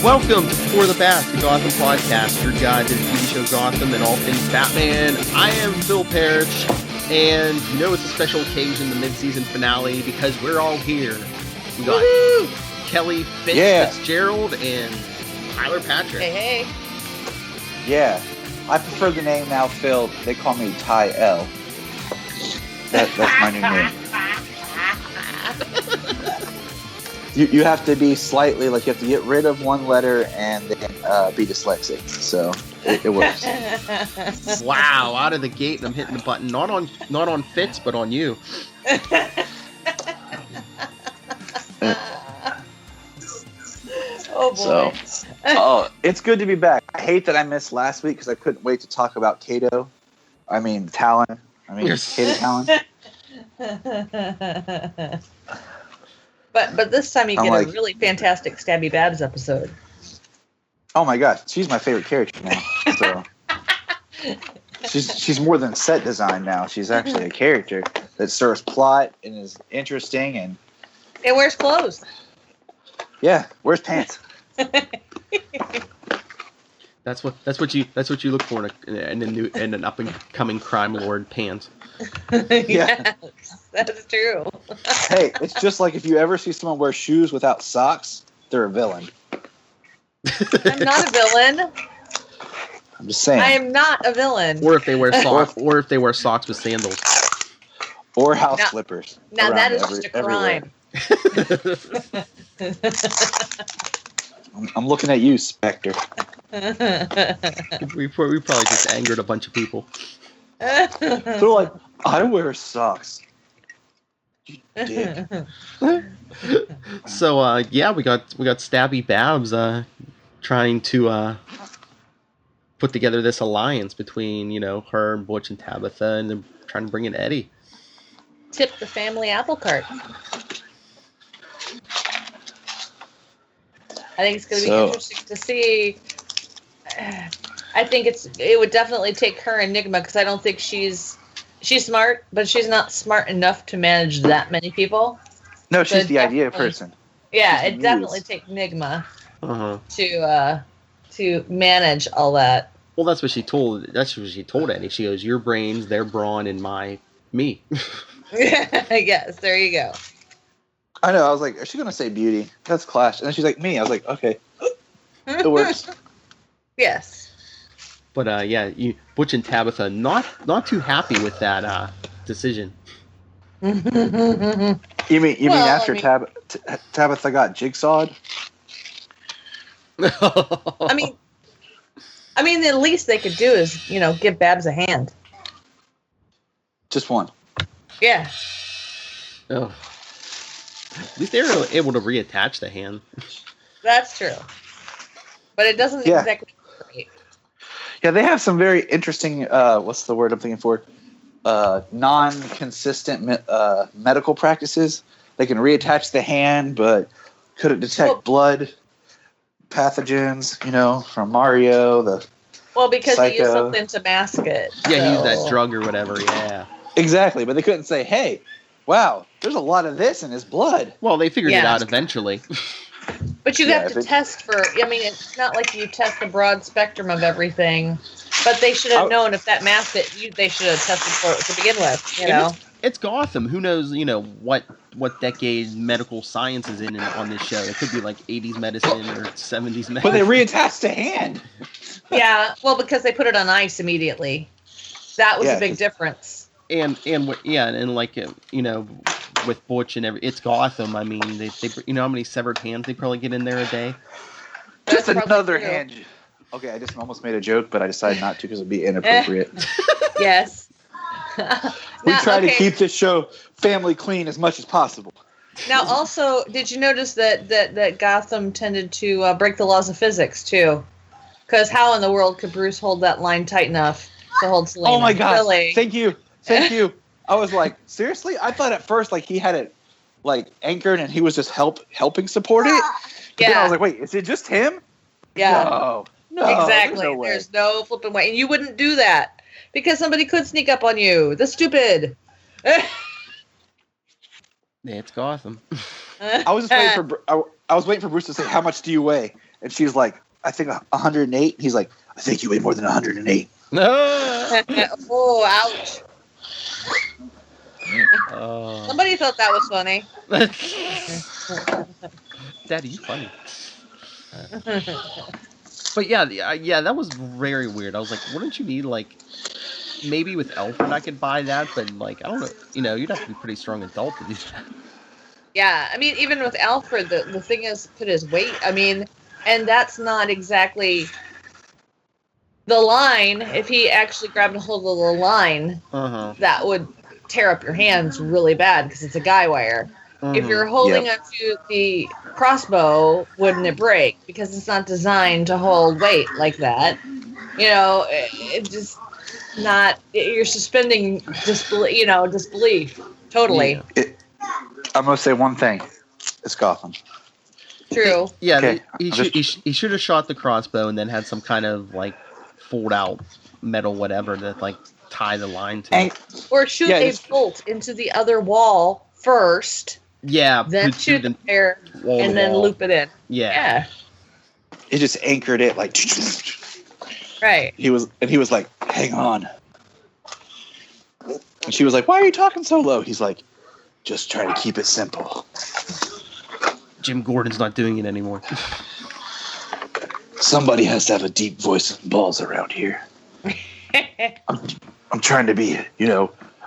Welcome to For the Bat, the Gotham podcast, your guide to the TV show Gotham and all things Batman. I am Phil Parrish, and you know it's a special occasion, the mid-season finale, because we're all here. We got Kelly Fitzgerald and Tyler Patrick. Hey. Yeah, I prefer the name now, Phil. They call me Ty L. That's my new name. You have to be slightly, like, you have to get rid of one letter and then be dyslexic. So it works. Wow, out of the gate, and I'm hitting the button. Not on Fitz, but on you. Oh, boy. It's good to be back. I hate that I missed last week because I couldn't wait to talk about Talon. Kato Talon. But this time you get a really fantastic Stabby Babs episode. Oh my god, she's my favorite character now. So she's more than set design now. She's actually a character that serves plot and is interesting and wears clothes. Yeah, wears pants. That's what you look for in an up and coming crime lord, pants. Yes, that is true. Hey, it's just like if you ever see someone wear shoes without socks, they're a villain. I'm not a villain. I'm just saying. I am not a villain. Or if they wear socks with sandals. Or house slippers. Now that is just a crime. I'm looking at you, Spectre. We probably just angered a bunch of people. They're like, I wear socks. You dick. So we got Stabby Babs trying to put together this alliance between her and Butch and Tabitha, and then trying to bring in Eddie. Tip the family apple cart. I think it's going to be interesting to see. I think it would definitely take her Enigma, because I don't think she's smart, but she's not smart enough to manage that many people. No, she's the idea person. Yeah, it definitely takes Enigma to manage all that. Well, that's what she told Eddie. She goes, "Your brains, their brawn, and me." Yes, there you go. I know. I was like, is she going to say beauty? That's Clash. And then she's like, me. I was like, okay. It works. Yes. But, Butch and Tabitha not too happy with that decision. You mean after Tabitha got jigsawed? I mean, the least they could do is, give Babs a hand. Just one. Yeah. Oh. At least they were able to reattach the hand. That's true. But it doesn't exactly look great. Yeah, they have some very interesting, what's the word I'm thinking for? Non-consistent medical practices. They can reattach the hand, but couldn't detect blood pathogens, from Mario, because Psycho. he used something to mask it. Yeah, he used that drug or whatever, yeah. Exactly, but they couldn't say, hey, wow, there's a lot of this in his blood. Well, they figured it out eventually. But you have to test for, it's not like you test the broad spectrum of everything, but they should have known if that masked it, they should have tested for it to begin with, It's Gotham. Who knows, what decade medical science is in on this show. It could be like 80s medicine or 70s medicine. But they reattached the hand. Yeah, well, because they put it on ice immediately. That was a big difference. And with Butch and it's Gotham. I mean, they how many severed hands they probably get in there a day. Just another hand. Okay, I just almost made a joke, but I decided not to because it'd be inappropriate. Yes. We try to keep this show family clean as much as possible. Now, also, did you notice that Gotham tended to break the laws of physics too? Because how in the world could Bruce hold that line tight enough to hold Selena? Oh my God! Really? Thank you. I was like, seriously? I thought at first he had it anchored and he was just helping support it. But then I was like, wait, is it just him? Yeah. No. Exactly. There's no flipping way, and you wouldn't do that because somebody could sneak up on you. The stupid. Yeah, it's Gotham. I was waiting for Bruce to say, "How much do you weigh?" and she's like, I think 108. He's like, I think you weigh more than 108. Oh, ouch. Somebody thought that was funny. Daddy, you funny. But yeah, that was very weird. I was like, wouldn't you need, like, maybe with Alfred I could buy that, but, like, I don't know, you'd have to be a pretty strong adult to do that. Yeah, I mean, even with Alfred, the thing is, put his weight, I mean, and that's not exactly the line. If he actually grabbed a hold of the line, that would tear up your hands really bad because it's a guy wire. If you're holding onto the crossbow, wouldn't it break? Because it's not designed to hold weight like that. You know, it just not. You're suspending disbelief. Totally. Yeah. I'm gonna say one thing. It's Gotham. True. Yeah, Okay. he should have shot the crossbow and then had some kind of, like, fold out metal whatever that, like, tie the line to. Or shoot a bolt into the other wall first. Yeah. Then shoot the pair and then loop it in. Yeah. It just anchored it like. Right. He was like, hang on. And she was like, why are you talking so low? He's like, just trying to keep it simple. Jim Gordon's not doing it anymore. Somebody has to have a deep voice and balls around here. I'm trying to be,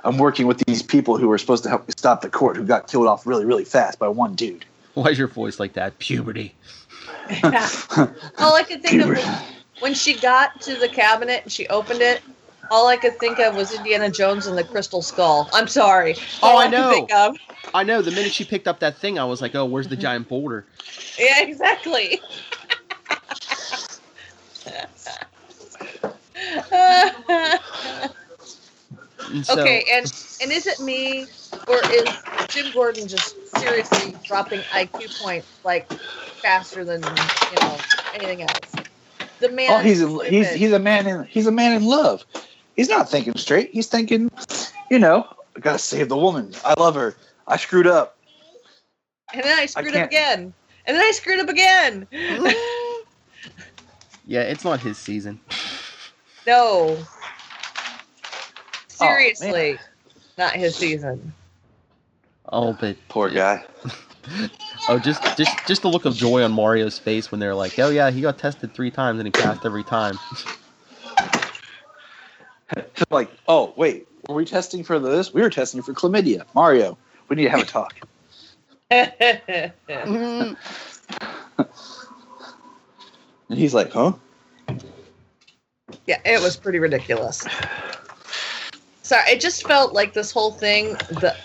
I'm working with these people who were supposed to help me stop the court who got killed off really, really fast by one dude. Why is your voice like that? Puberty. All I could think of when she got to the cabinet and she opened it, all I could think of was Indiana Jones and the Crystal Skull. I'm sorry. I know. I know. The minute she picked up that thing, I was like, oh, where's the giant boulder? Yeah, exactly. Okay, and is it me, or is Jim Gordon just seriously dropping IQ points like faster than anything else? The man. Oh, he's a man in love. He's not thinking straight. He's thinking, I gotta save the woman. I love her. I screwed up. And then I screwed up again. And then I screwed up again. Yeah, it's not his season. No. Seriously, not his season. Oh, but poor guy. Oh, just the look of joy on Mario's face when they're like, oh yeah, he got tested 3 times and he passed every time. Like, oh wait, were we testing for this? We were testing for chlamydia. Mario, we need to have a talk. And he's like, huh? Yeah, it was pretty ridiculous. Sorry, it just felt like this whole thing,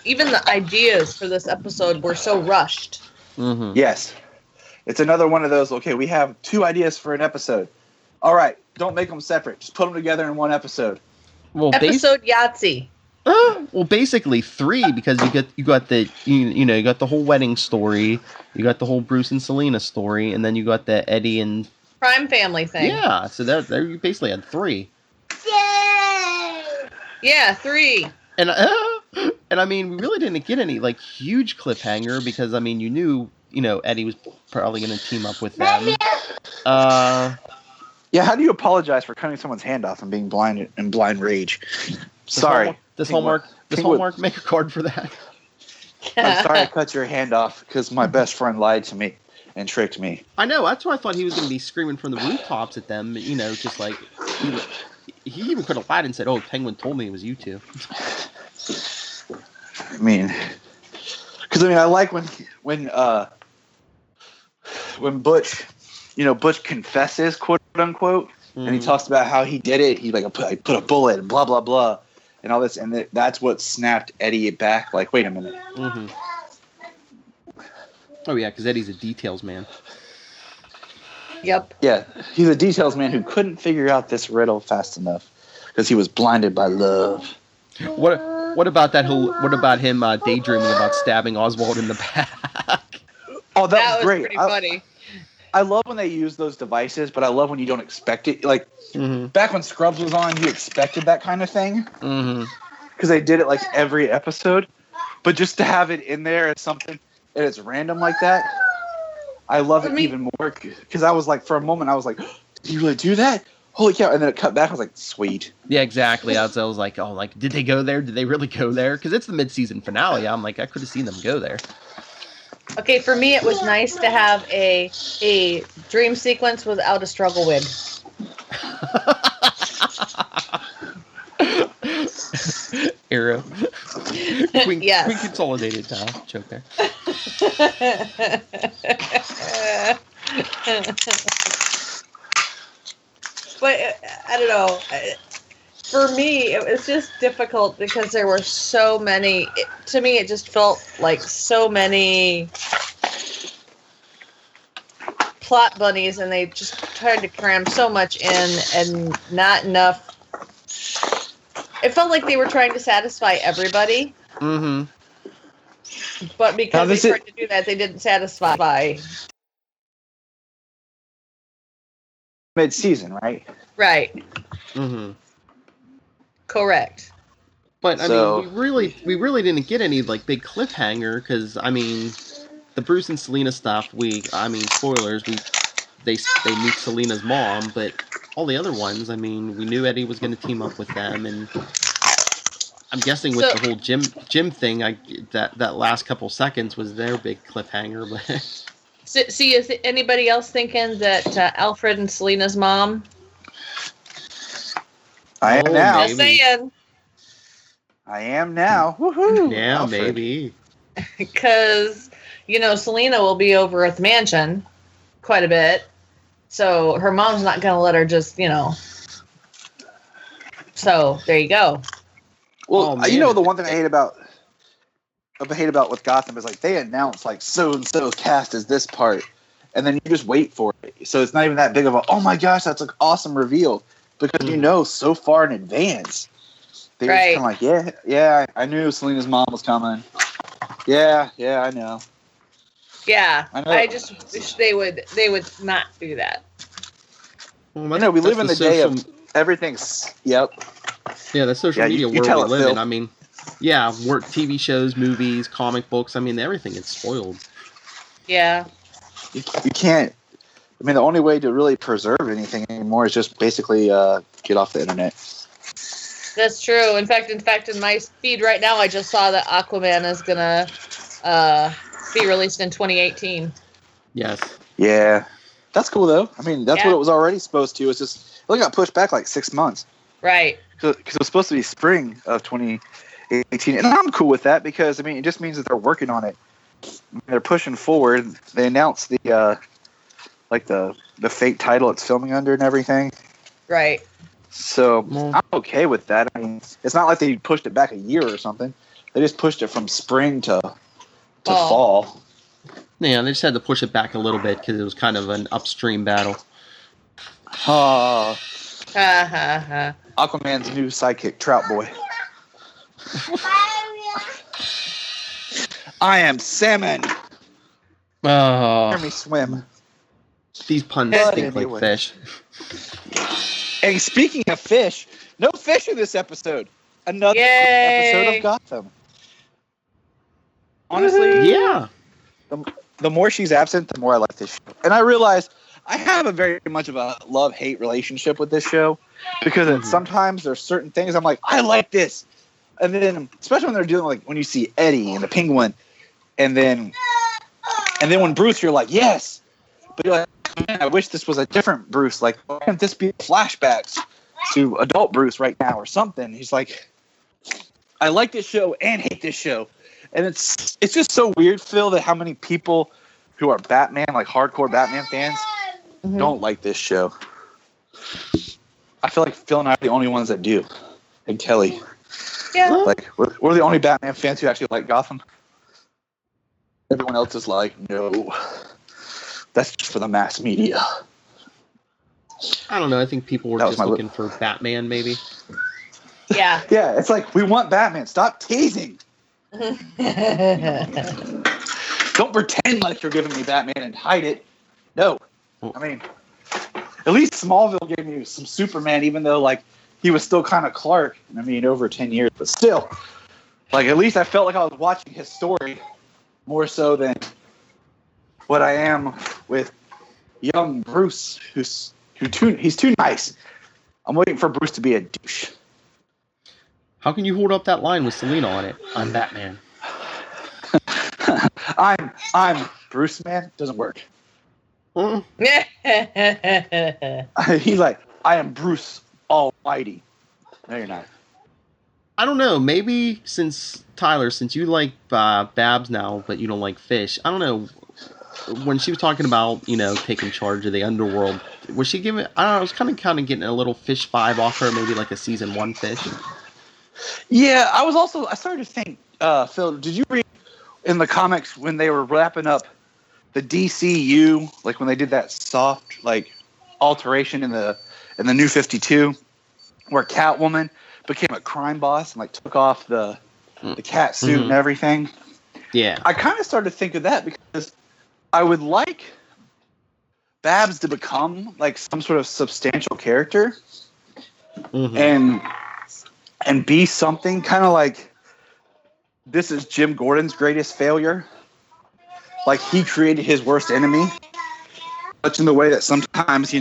even the ideas for this episode were so rushed. Mm-hmm. Yes. It's another one of those, okay, we have 2 ideas for an episode. All right, don't make them separate. Just put them together in one episode. Well, episode Yahtzee. Well, basically 3, because you got the whole wedding story, you got the whole Bruce and Selena story, and then you got the Eddie and Crime Family thing. Yeah, so there you basically had 3. Yeah, 3. And I mean, we really didn't get any like huge cliffhanger because I mean, you knew Eddie was probably going to team up with them. Yeah, how do you apologize for cutting someone's hand off and being blind in blind rage? Sorry. Does Hallmark make a card for that? I'm sorry I cut your hand off because my best friend lied to me and tricked me. I know. That's why I thought he was going to be screaming from the rooftops at them. Just like he even could have lied and said, "Oh, Penguin told me it was you two." I mean, because I like when Butch, Butch confesses, quote unquote, and he talks about how he did it. He I put a bullet and blah blah blah, and all this, and that's what snapped Eddie back. Like, wait a minute. Mm-hmm. Oh yeah, because Eddie's a details man. Yep. Yeah, he's a details man who couldn't figure out this riddle fast enough because he was blinded by love. What about that whole? What about him daydreaming about stabbing Oswald in the back? Oh, that was great. Pretty funny. I love when they use those devices, but I love when you don't expect it. Like back when Scrubs was on, you expected that kind of thing because they did it like every episode. But just to have it in there as something and it's random like that, I love it even more because I was like, for a moment, I was like, did you really do that? Holy cow. And then it cut back. I was like, sweet. Yeah, exactly. I was like, oh, like, did they go there? Did they really go there? Because it's the mid-season finale. I'm like, I could have seen them go there. Okay, for me, it was nice to have a dream sequence without a struggle wig. Arrow. Queen consolidated joke there. But I don't know. For me, it was just difficult because there were so many. To me, it just felt like so many plot bunnies, and they just tried to cram so much in and not enough. It felt like they were trying to satisfy everybody. Mm-hmm. But because they tried to do that, they didn't satisfy. Mid-season, right? Right. Mm-hmm. Correct. But I mean, we really didn't get any like big cliffhanger because I mean, the Bruce and Selena stuff. Spoilers. They meet Selena's mom, but all the other ones, I mean, we knew Eddie was going to team up with them, and I'm guessing with the whole Jim thing, that last couple seconds was their big cliffhanger. But see, is anybody else thinking that Alfred and Selena's mom? I am now. Just saying. I am now. Woohoo! Yeah, Alfred. maybe. Because Selena will be over at the mansion quite a bit. So her mom's not going to let her just, So there you go. Well, the one thing I hate about with Gotham is like they announce like so and so cast as this part, and then you just wait for it. So it's not even that big of a oh my gosh, that's an awesome reveal because so far in advance. They're just kind of like yeah, I knew Selena's mom was coming. Yeah, I know. Yeah, I just wish they would not do that. Well, we live in the day of everything's. Yep. Yeah, the social media world we live in. I mean, work TV shows, movies, comic books. I mean, everything gets spoiled. Yeah. You can't. I mean, the only way to really preserve anything anymore is just basically get off the internet. That's true. In fact, in my feed right now, I just saw that Aquaman is gonna be released in 2018. Yes. Yeah, that's cool though. I mean, that's what it was already supposed to. It's just it got pushed back like 6 months. Right. Because it was supposed to be spring of 2018, and I'm cool with that because I mean it just means that they're working on it. They're pushing forward. They announced the the fake title it's filming under and everything. Right. So I'm okay with that. I mean, it's not like they pushed it back a year or something. They just pushed it from spring to fall. Yeah, they just had to push it back a little bit because it was kind of an upstream battle. Aquaman's new sidekick, Trout Boy. I am salmon. Oh, Hear me swim. These puns stink like fish. And speaking of fish, no fish in this episode. Another episode of Gotham. Honestly, yeah. The more she's absent, the more I like this show. And I realize I have a very much of a love-hate relationship with this show because sometimes there's certain things I'm like, I like this. And then, especially when they're doing like when you see Eddie and the Penguin, and then when Bruce, you're like, yes. But you're like, man, I wish this was a different Bruce. Like, why can't this be flashbacks to adult Bruce right now or something? He's like, I like this show and hate this show. And it's just so weird, Phil, that how many people who are Batman, like hardcore Batman fans, don't like this show. I feel like Phil and I are the only ones that do. And Kelly. Yeah. Like, we're the only Batman fans who actually like Gotham. Everyone else is like, no. That's just for the mass media. I don't know. I think people were just looking for Batman, maybe. Yeah. Yeah, it's like, we want Batman. Stop teasing. Don't pretend like you're giving me Batman and hide it. No. I mean, at least Smallville gave me some Superman, even though, like, he was still kind of Clark. I mean, over 10 years, but still. Like, at least I felt like I was watching his story more so than what I am with young Bruce, he's too nice. I'm waiting for Bruce to be a douche. How can you hold up that line with Selena on it? I'm Batman. I'm Bruce, man. Doesn't work. Huh? He's like, I am Bruce Almighty. No, you're not. I don't know. Maybe since you like Babs now, but you don't like Fish. I don't know. When she was talking about, taking charge of the underworld, was she giving? I don't know. I was kind of getting a little Fish vibe off her, maybe like a season 1 Fish. Yeah, I started to think, Phil, did you read in the comics when they were wrapping up the DCU, like when they did that soft like alteration in the New 52, where Catwoman became a crime boss and like took off the cat suit and everything? Yeah. I kind of started to think of that because I would like Babs to become like some sort of substantial character and be something kind of like, this is Jim Gordon's greatest failure. Like, he created his worst enemy. Much in the way that sometimes,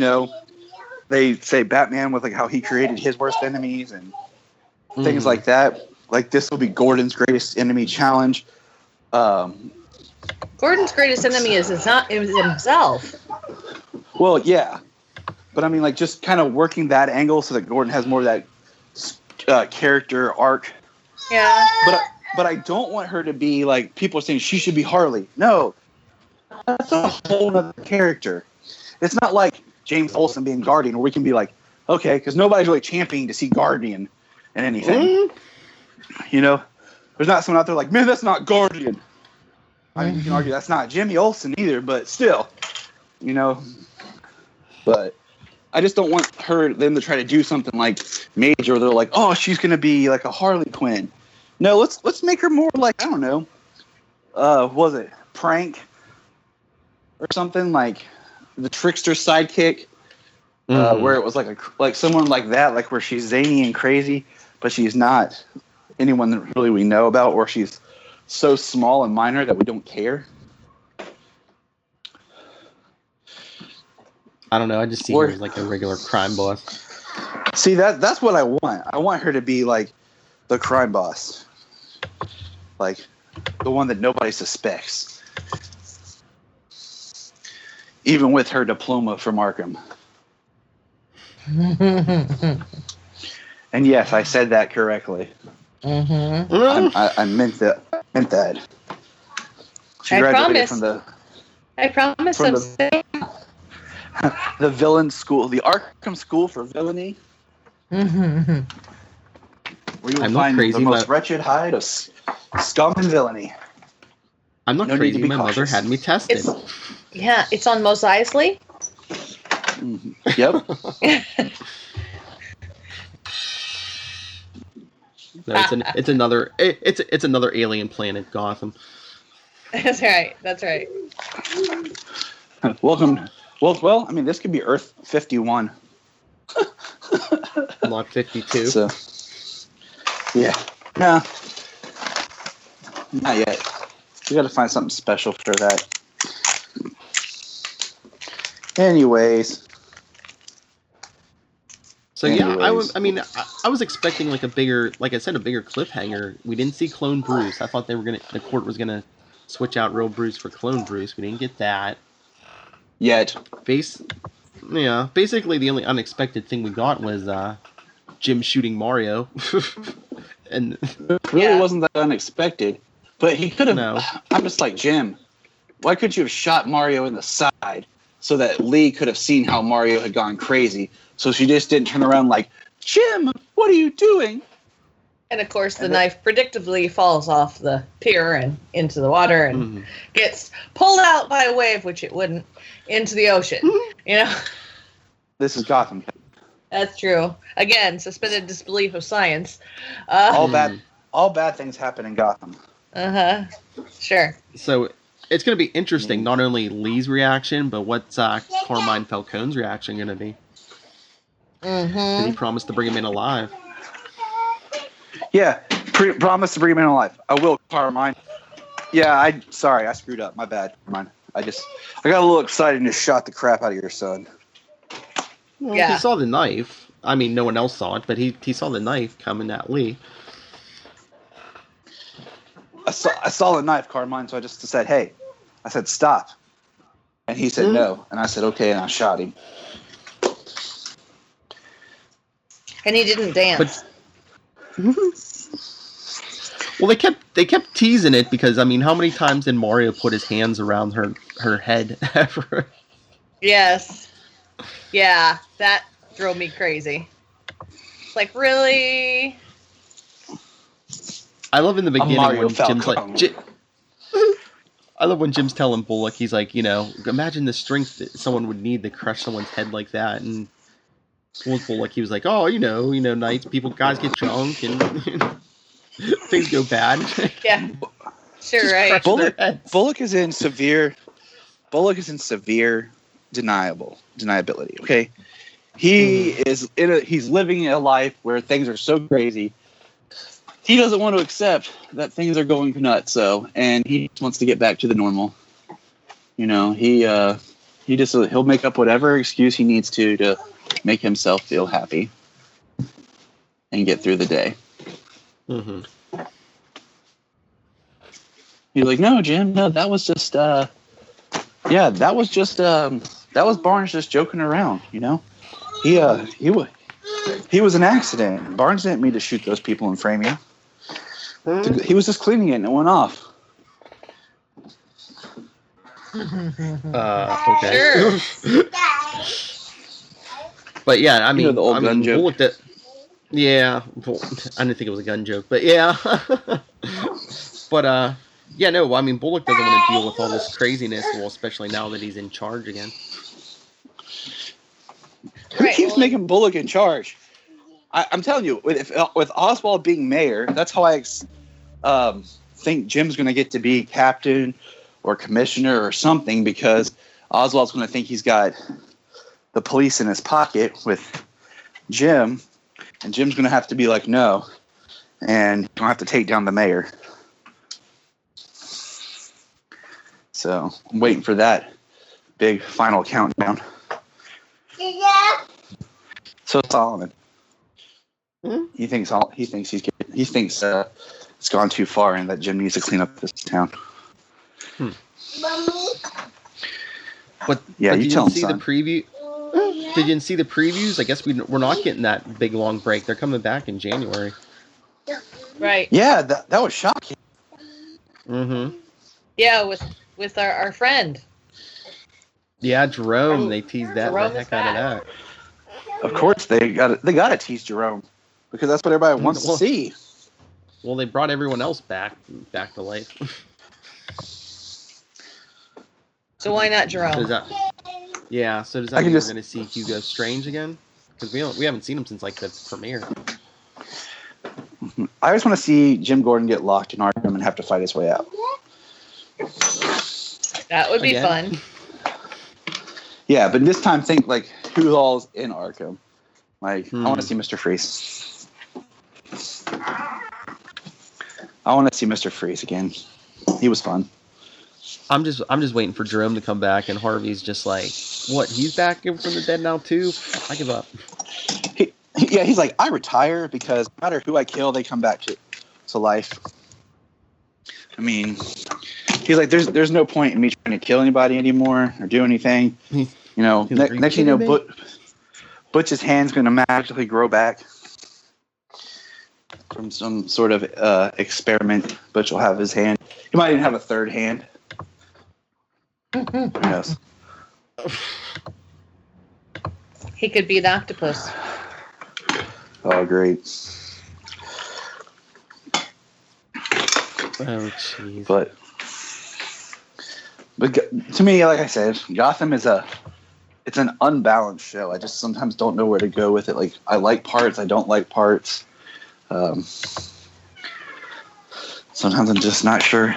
they say Batman with like how he created his worst enemies and things like that. Like, this will be Gordon's greatest enemy challenge. Gordon's greatest enemy is himself. Well, yeah. But I mean, like, just kind of working that angle so that Gordon has more of that character arc. Yeah. But I don't want her to be like, people are saying she should be Harley. No. That's a whole other character. It's not like James Olsen being Guardian, where we can be like, okay, because nobody's really championing to see Guardian in anything. There's not someone out there like, man, that's not Guardian. I mean, you can argue that's not Jimmy Olsen either, but still, But I just don't want them to try to do something like major, where they're like, oh, she's going to be like a Harley Quinn. No, let's make her more like, I don't know, was it Prank or something, like the trickster sidekick, where it was like someone like that, like where she's zany and crazy, but she's not anyone that really we know about, or she's so small and minor that we don't care. I don't know. I just see her as like a regular crime boss. See, that's what I want. I want her to be like the crime boss. Like, the one that nobody suspects. Even with her diploma from Arkham. And yes, I said that correctly. I meant that. She graduated from the... I promise from I'm saying. The villain school, the Arkham School for Villainy. Where you will find the most wretched hide of scum and villainy. I'm not crazy. My mother had me tested. It's on Mos Eisley. Yep. No, it's another alien planet, Gotham. That's right. Welcome. Well, I mean, this could be Earth 51. Not 52. So, yeah. No. Not yet. We got to find something special for that. Anyways. So yeah, I was expecting like a bigger cliffhanger. We didn't see Clone Bruce. I thought the court was gonna switch out real Bruce for Clone Bruce. We didn't get that yet. Basically the only unexpected thing we got was Jim shooting Mario. And it really wasn't that unexpected. But he could have. No. I'm just like, Jim, why couldn't you have shot Mario in the side so that Lee could have seen how Mario had gone crazy? So she just didn't turn around like, Jim, what are you doing? And of course, the knife predictably falls off the pier and into the water and gets pulled out by a wave, which it wouldn't, into the ocean. This is Gotham. That's true. Again, suspended disbelief of science. All bad things happen in Gotham. Sure. So it's going to be interesting, not only Lee's reaction, but what's Carmine Falcone's reaction going to be. He promised to bring him in alive. Yeah, promise to bring him in alive. I will, Carmine. Yeah, I screwed up. My bad, Carmine. I got a little excited and just shot the crap out of your son. Well, Yeah. he saw the knife. I mean, no one else saw it, but he saw the knife coming at Lee. I saw the knife, Carmine, so I just said, hey. I said, stop. And he said, no. And I said, okay, and I shot him. And he didn't dance. Well, they kept teasing it because, I mean, how many times did Mario put his hands around her head ever? Yes. Yeah, that drove me crazy. Like, really? I love in the beginning Mario when Jim's Falcone. like... I love when Jim's telling Bullock, he's like, you know, imagine the strength that someone would need to crush someone's head like that. And Bullock, he was like, oh, you know, nights, guys get drunk and things go bad. Yeah. Sure, right. Bullock is in severe deniability. Okay, he's living a life where things are so crazy. He doesn't want to accept that things are going nuts. And he just wants to get back to the normal. You know, he'll make up whatever excuse he needs to make himself feel happy and get through the day. Mm-hmm. He's like, no, Jim, no, that was just, that was Barnes just joking around, you know? He was an accident. Barnes didn't mean to shoot those people and frame you. He was just cleaning it and it went off. Okay. Sure. But yeah, I mean, the old gun joke. Bullock yeah, I didn't think it was a gun joke, but yeah. But yeah, no, I mean, Bullock doesn't want to deal with all this craziness, well, especially now that he's in charge again. Who keeps making Bullock in charge? I'm telling you, with Oswald being mayor, that's how I think Jim's going to get to be captain or commissioner or something, because Oswald's going to think he's got the police in his pocket with Jim, and Jim's going to have to be like, no, and you're going to have to take down the mayor. So I'm waiting for that big final countdown. Yeah. So Solomon, he thinks it's gone too far and that Jim needs to clean up this town. But yeah, but you tell him, see son. The preview. Did you see the previews? I guess we're not getting that big long break. They're coming back in January. Right. Yeah, that was shocking. Mm-hmm. Yeah, with our friend. Yeah, Jerome. They teased the Jerome heck out of that. Of course, they got to tease Jerome because that's what everybody wants to see. Well, they brought everyone else back to life. So why not Jerome? So does that mean we're going to see Hugo Strange again? Because we haven't seen him since like the premiere. I just want to see Jim Gordon get locked in Arkham and have to fight his way out. That would be fun. Yeah, but this time think like who all's in Arkham. Like I want to see Mr. Freeze. I want to see Mr. Freeze again. He was fun. I'm just waiting for Jerome to come back, and Harvey's just like, what? He's back from the dead now too? I give up. He's like, I retire because no matter who I kill, they come back to life. I mean, he's like, there's no point in me trying to kill anybody anymore or do anything. You know, next thing you know, Butch's hand's going to magically grow back from some sort of experiment. Butch will have his hand. He might even have a third hand. Who knows? He could be an octopus. Oh, great. Oh, jeez. But to me, like I said, Gotham is it's an unbalanced show. I just sometimes don't know where to go with it. Like, I like parts, I don't like parts. Sometimes I'm just not sure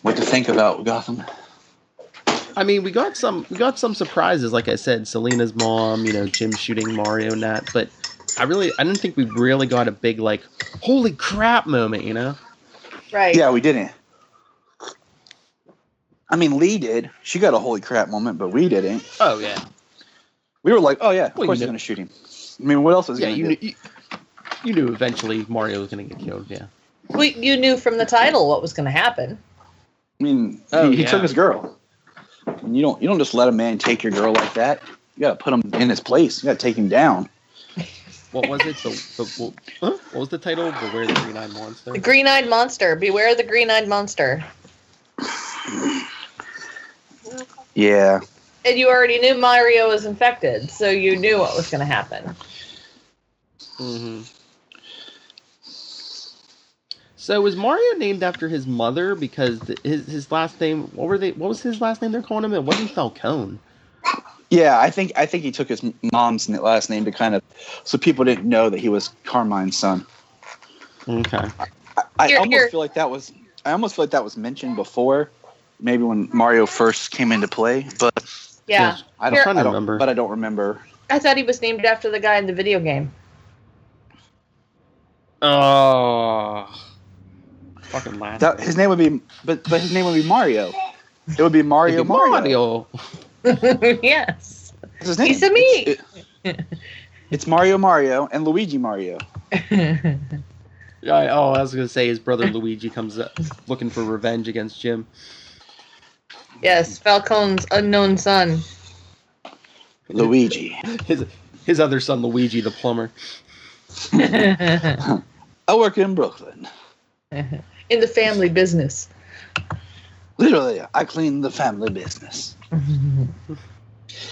what to think about Gotham. I mean, we got some surprises. Like I said, Selena's mom, Jim shooting Mario and that. But I didn't think we really got a big like, holy crap moment, Right. Yeah, we didn't. I mean, Lee did. She got a holy crap moment, but we didn't. Oh, yeah. We were like, oh, yeah, of Well, course he's going to shoot him. I mean, what else is he going to do? You knew eventually Mario was going to get killed, yeah. You knew from the title what was going to happen. I mean, he took his girl. And you don't just let a man take your girl like that. You got to put him in his place. You got to take him down. What was it? What was the title? Beware the Green-Eyed Monster? The Green-Eyed Monster. Beware the Green-Eyed Monster. Yeah. And you already knew Mario was infected, so you knew what was going to happen. Mm-hmm. So was Mario named after his mother because his last name? What was his last name? They're calling him. It wasn't Falcone. Yeah, I think he took his mom's last name to kind of so people didn't know that he was Carmine's son. Okay. I almost feel like that was mentioned before, maybe when Mario first came into play, but yeah, I don't remember. But I don't remember. I thought he was named after the guy in the video game. Oh, fucking laugh. His name would be, but his name would be Mario. It would be Mario. Yes. What's his name? He's a me. It's Mario and Luigi Mario. I was going to say his brother Luigi comes up looking for revenge against Jim. Yes, Falcone's unknown son. Luigi. His other son, Luigi the plumber. I work in Brooklyn. In the family business. Literally, I clean the family business.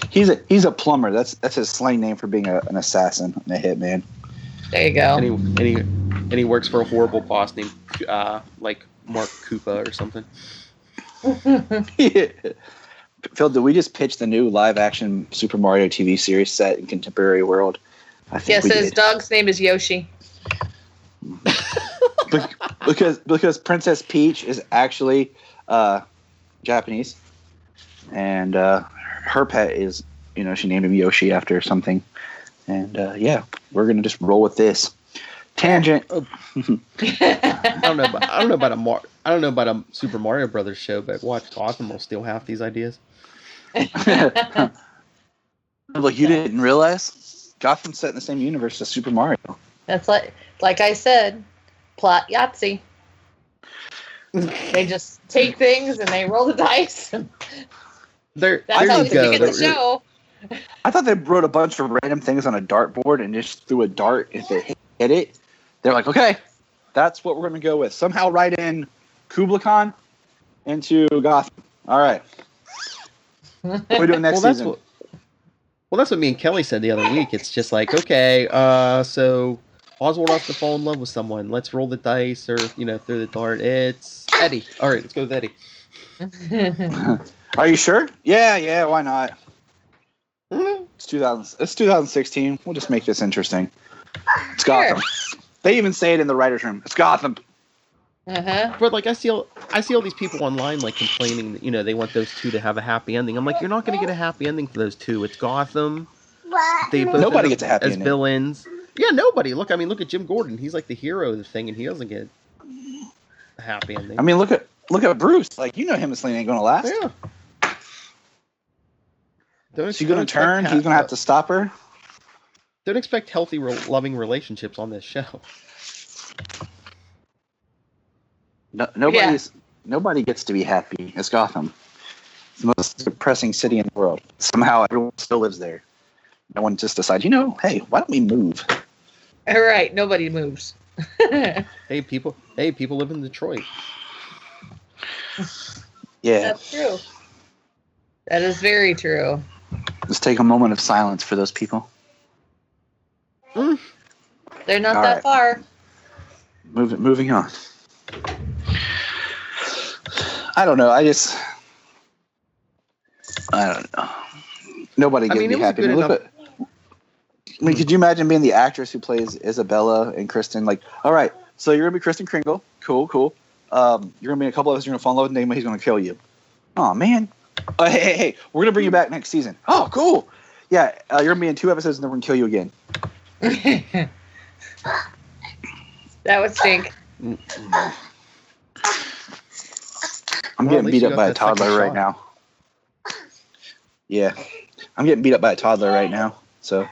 He's a plumber. That's his slang name for being an assassin and a hitman. There you go. And he works for a horrible boss named like Mark Koopa or something. Yeah. Phil, did we just pitch the new live-action Super Mario TV series set in contemporary world? I think yes, his dog's name is Yoshi. because Princess Peach is actually Japanese, and her pet is, she named him Yoshi after something, and we're gonna just roll with this tangent. I don't know about a Super Mario Brothers show, but watch Gotham will steal half these ideas. Look, you didn't realize Gotham's set in the same universe as Super Mario. That's like I said, plot Yahtzee. They just take things and they roll the dice. That's how they get the show. I thought they wrote a bunch of random things on a dartboard and just threw a dart. If they hit it, they're like, okay, that's what we're going to go with. Somehow write in Kubla Khan into Gotham. All right. What are we doing next season? That's what me and Kelly said the other week. It's just like, okay, so Oswald has to fall in love with someone. Let's roll the dice or, throw the dart. It's Eddie. All right, let's go with Eddie. Are you sure? Yeah, why not? Mm-hmm. It's 2016. We'll just make this interesting. It's Gotham. They even say it in the writer's room. It's Gotham. Uh-huh. But like I see all these people online like complaining that they want those two to have a happy ending. I'm like, you're not going to get a happy ending for those two. It's Gotham. Nobody gets a happy as ending. Villains. Yeah, nobody. Look at Jim Gordon. He's like the hero of the thing, and he doesn't get a happy ending. I mean, look at Bruce. Like, him and Selena ain't going to last. Yeah. She's going to turn. He's going to have to stop her. Don't expect healthy, loving relationships on this show. Nobody gets to be happy. It's Gotham. It's the most depressing city in the world. Somehow everyone still lives there. No one just decides, hey, why don't we move? All right, nobody moves. Hey, people live in Detroit. Yeah. That's true. That is very true. Let's take a moment of silence for those people. They're not that far. Moving on. I don't know. I don't know. Nobody gets me happy. Could you imagine being the actress who plays Isabella and Kristen? Like, all right, so you're gonna be Kristen Kringle. Cool. You're gonna be in a couple of us. You're gonna fall in love with Nigma. He's gonna kill you. Oh man. Hey, we're gonna bring you back next season. Oh, cool. Yeah, you're gonna be in 2 episodes and then we're gonna kill you again. That would stink. I'm Well, at getting least beat you up got by a that second toddler right shot. now. Yeah, I'm getting beat up by a toddler right now. So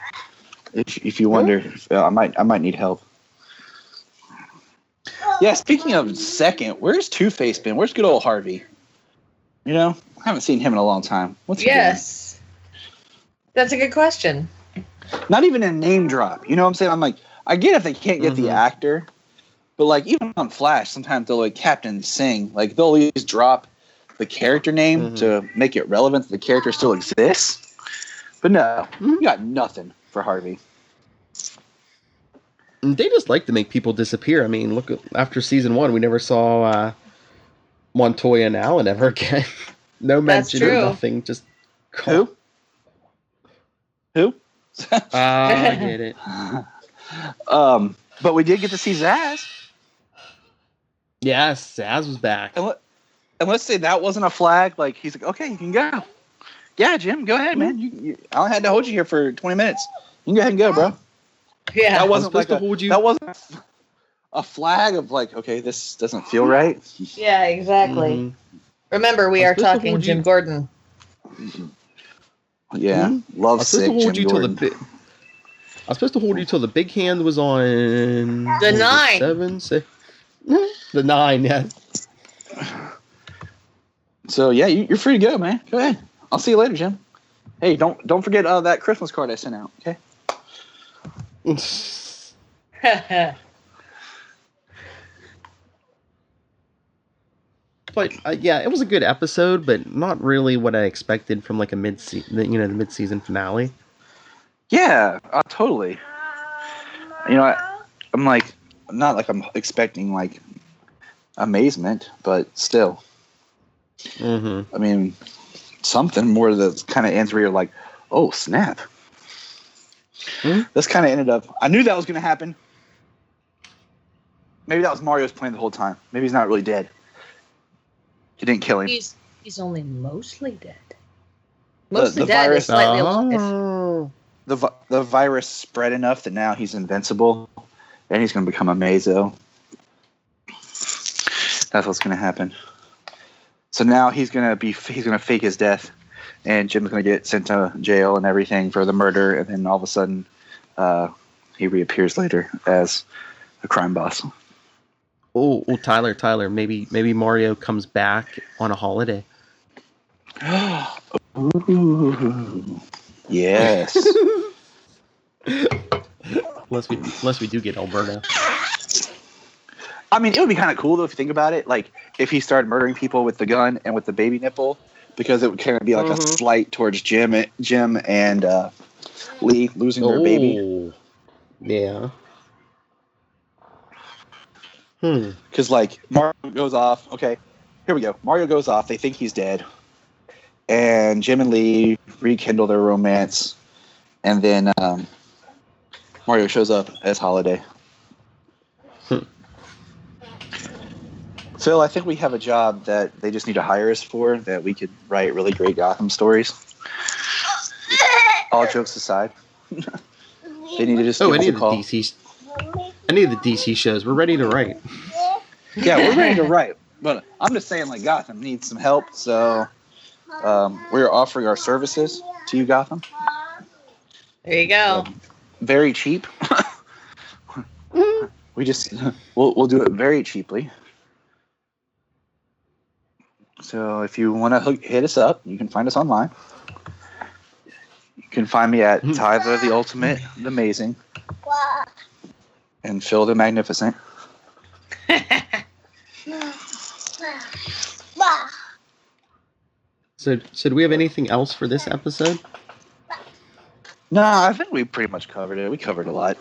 if you wonder, I might need help. Yeah, speaking of second, where's Two-Face been? Where's good old Harvey? You know, I haven't seen him in a long time. What's he Yes. That's a good question. doing? Not even a name drop. You know what I'm saying? I'm like, I get if they can't get the actor, but like even on Flash, sometimes they'll like Captain Sing, like they'll always drop the character name to make it relevant that the character still exists. But no, you got nothing for Harvey. They just like to make people disappear. I mean, look, after season 1, we never saw Montoya and Allen ever again. No mention or nothing. Just Who? I get it. But we did get to see Zaz. Yes, Zaz was back. And let's say that wasn't a flag. Like, he's like, okay, you can go. Yeah, Jim, go ahead, man. I only had to hold you here for 20 minutes. You can go ahead and go, bro. Yeah. That wasn't like that wasn't a flag of like, okay, this doesn't feel right. Yeah, exactly. Remember, we are talking Jim Gordon. Yeah, love sick Jim Gordon. I was supposed to hold you till the big hand was on the 9. 7, 6. The 9, yeah. So yeah, you're free to go, man. Go ahead. I'll see you later, Jim. Hey, don't forget that Christmas card I sent out. Okay. But yeah, it was a good episode, but not really what I expected from like a the mid-season finale. Yeah, totally. You know, I'm like, not like I'm expecting like amazement, but still. I mean, something more that kind of ends where you're like, oh snap. This kind of ended up. I knew that was going to happen. Maybe that was Mario's plan the whole time. Maybe he's not really dead. He didn't kill him. He's only mostly dead. Mostly the dead virus, is slightly alive. The virus spread enough that now he's invincible, and he's going to become a Mazo. That's what's going to happen. So now he's going to fake his death, and Jim's going to get sent to jail and everything for the murder, and then all of a sudden, he reappears later as a crime boss. Oh, Tyler, maybe Mario comes back on a holiday. Ooh, yes. Unless we do get Alberta. I mean, it would be kind of cool though if you think about it. Like if he started murdering people with the gun and with the baby nipple, because it would kind of be like a slight towards Jim and Lee losing their baby. Yeah. Because like Mario goes off. Okay, here we go. Mario goes off. They think he's dead, and Jim and Lee rekindle their romance, and then Mario shows up as Holiday. Phil, I think we have a job that they just need to hire us for, that we could write really great Gotham stories. All jokes aside. They need to just give us a call. Any of the DC shows, we're ready to write. Yeah, we're ready to write. But I'm just saying, like, Gotham needs some help, so we're offering our services to you, Gotham. There you go. Very cheap. We'll do it very cheaply. So if you want to hit us up, you can find us online. You can find me at Tyler the Ultimate, the Amazing, and Phil the Magnificent. So do we have anything else for this episode? No, I think we pretty much covered it. We covered a lot.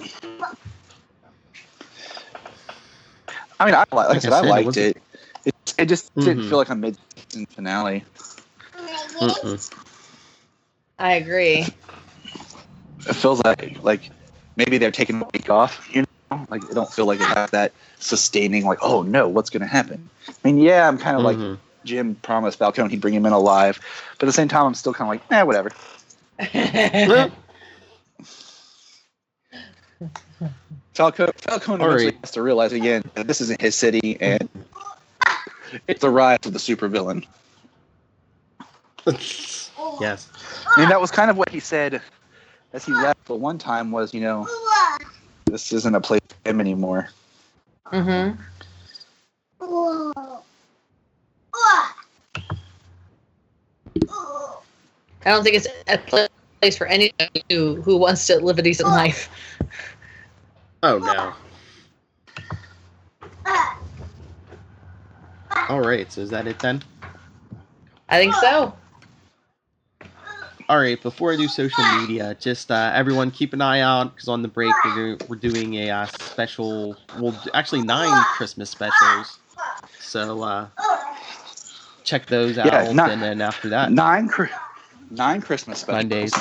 I mean, I liked it. It just didn't feel like a mid-season finale. I agree. It feels like maybe they're taking a week off, you know? Like, I don't feel like it has that sustaining, like, oh no, what's going to happen? I mean, yeah, I'm kind of like Jim promised Falcone he'd bring him in alive, but at the same time, I'm still kind of like, whatever. Falcone eventually has to realize again that this isn't his city, and It's the rise of the supervillain. Yes. I mean, that was kind of what he said as he left the one time was, this isn't a place for him anymore. Mm-hmm. I don't think it's a place for anyone who wants to live a decent life. Oh, no. All right, so is that it then? I think so. All right, before I do social media, just everyone keep an eye out, because on the break we're doing a special, actually 9 Christmas specials. So check those out, and then after that, 9 Christmas specials. 9 days.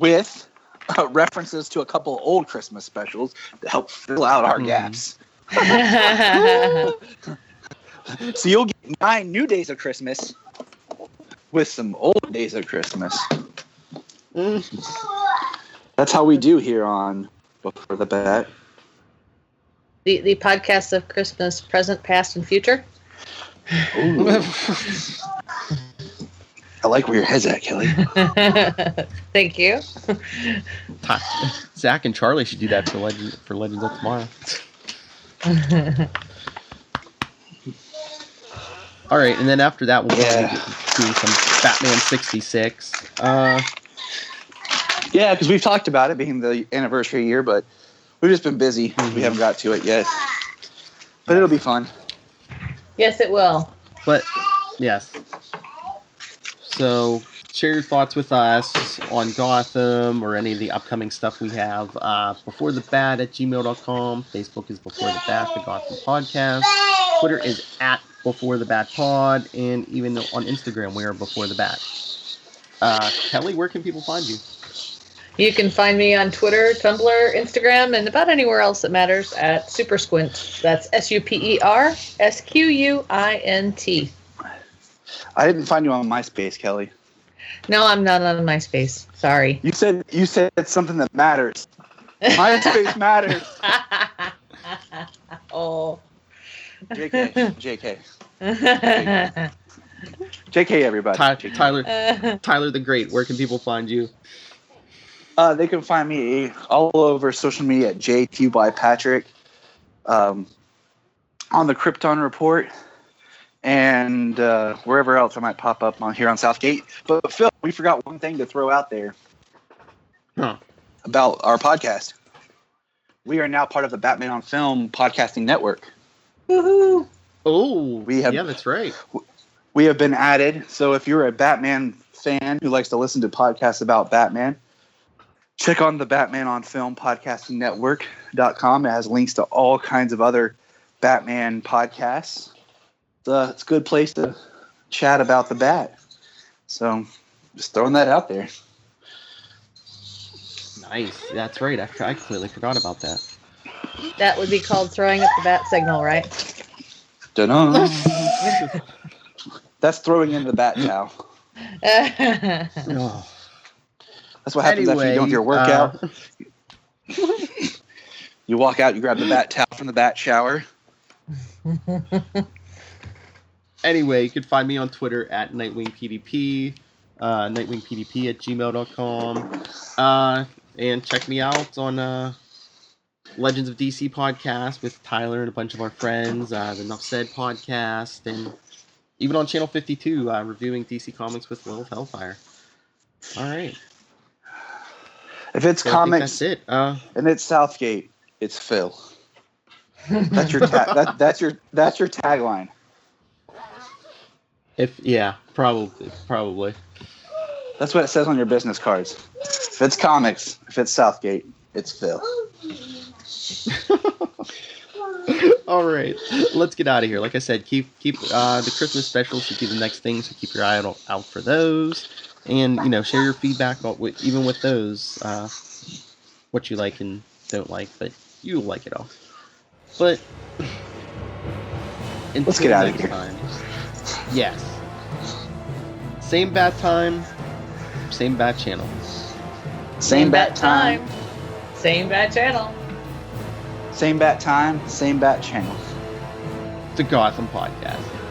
With references to a couple old Christmas specials to help fill out our gaps. So you'll get 9 new days of Christmas with some old days of Christmas. That's how we do here on Before the Bat. The podcast of Christmas, present, past, and future. Ooh. I like where your head's at, Kelly. Thank you. Zach and Charlie should do that for Legends of Tomorrow. All right, and then after that, we'll be doing some Batman 66. Yeah, because we've talked about it being the anniversary year, but we've just been busy. We haven't got to it yet. But it'll be fun. Yes, it will. But, yes. So, share your thoughts with us on Gotham or any of the upcoming stuff we have. BeforeTheBat@gmail.com. Facebook is Before the Bat, the Gotham Podcast. Twitter is @BeforeTheBatPod. And even on Instagram, we are Before the Bat. Kelly, where can people find you? You can find me on Twitter, Tumblr, Instagram, and about anywhere else that matters at SuperSquint. That's SuperSquint. I didn't find you on MySpace, Kelly. No, I'm not on MySpace. Sorry. You said it's something that matters. MySpace matters. Oh. JK. JK, everybody. Tyler the Great, where can people find you? They can find me all over social media at JQByPatrick, on the Krypton Report, and wherever else I might pop up on here on Southgate. But Phil, we forgot one thing to throw out there about our podcast. We are now part of the Batman on Film podcasting network. Woohoo! Oh, yeah, that's right. We have been added. So if you're a Batman fan who likes to listen to podcasts about Batman, check on the Batman on Film podcasting network.com. It has links to all kinds of other Batman podcasts. It's a good place to chat about the Bat. So just throwing that out there. Nice. That's right. I completely forgot about that. That would be called throwing up the bat signal, right? Dunno. That's throwing in the bat towel. Oh. That's what happens after you're done with your workout. You walk out, you grab the bat towel from the bat shower. Anyway, you can find me on Twitter at NightwingPDP, NightwingPDP@gmail.com. And check me out on Legends of DC podcast with Tyler and a bunch of our friends, the Enough Said podcast, and even on Channel 52, reviewing DC Comics with Will of Hellfire. All right. If it's So comics that's it. and it's Southgate, it's Phil. That's your tagline. Probably. That's what it says on your business cards. If it's comics, if it's Southgate, it's Phil. All right, let's get out of here. Like I said, keep the Christmas special should be the next thing, so keep your eye out for those, and share your feedback even with those, what you like and don't like, but you'll like it all. But let's get out of here. Yes. Same bat time, same bat channel. Same bat time. Same bat channel. Same bat time, same bat channel. the Gotham Podcast.